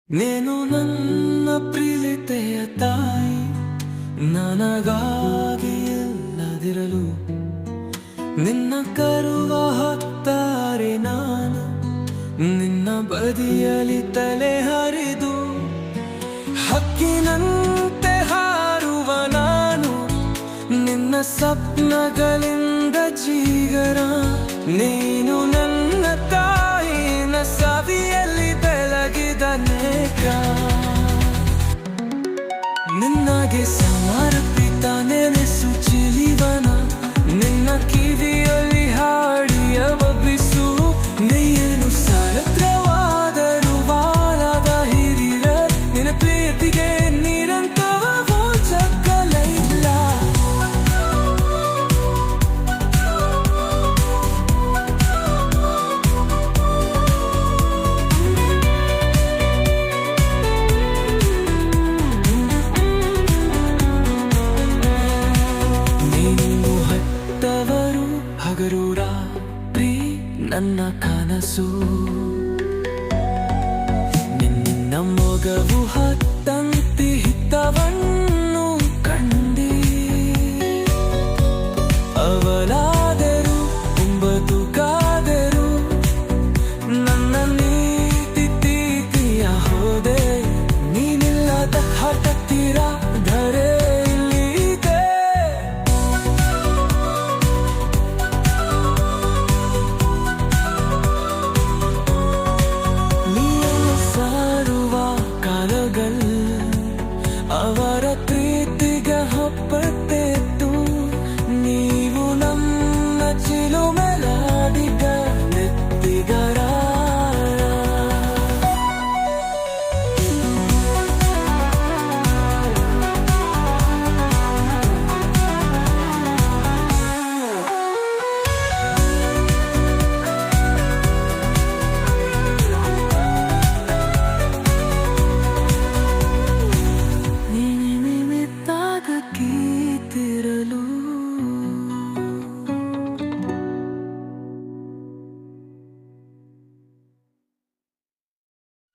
ನೀನು ನನ್ನ ಪ್ರೀತಿಯ ತಾಯಿ, ನನಗಾಗಿ ಎಲ್ಲದಿರಲು ನಿನ್ನ ಕರುವ ಹೊತ್ತಾರೆ ನಾನು, ನಿನ್ನ ಬದಿಯಲ್ಲಿ ತಲೆ ಹರಿದು ಹಕ್ಕಿನಂತೆ ಹಾರುವ ನಾನು, ನಿನ್ನ ಸ್ವಪ್ನಗಳಿಂದ ಜೀಗರ. ನೀನು ನನ್ನ ತಾಯಿನ ಸವಿಯಲ್ಲಿ ಬೆಳಗಿದ ನೇತ್ರ, ನಿನ್ನಗೆ ಸಮರ್ಪಿತ ನೆನೆಸು ಜೀವನ, ನಿನ್ನ ಕಿವಿಯಲ್ಲಿ ಹಾಡಿಯ ಬಬ್ಬಿಸು. ನೀನು ಸಾರಥವಾದರು ಬಾಲದ ಹಿರಿಯ, ನಿನ್ನ ಪ್ರೀತಿಗೆ ನಿರಂತರವೂ ಜಗ್ಗಲಿಲ್ಲ. ನೀನು ಹತ್ತವರು ಹಗರು ರಾತ್ರಿ ನನ್ನ ಕನಸು, ನಿನ್ನ ಮೊಗವು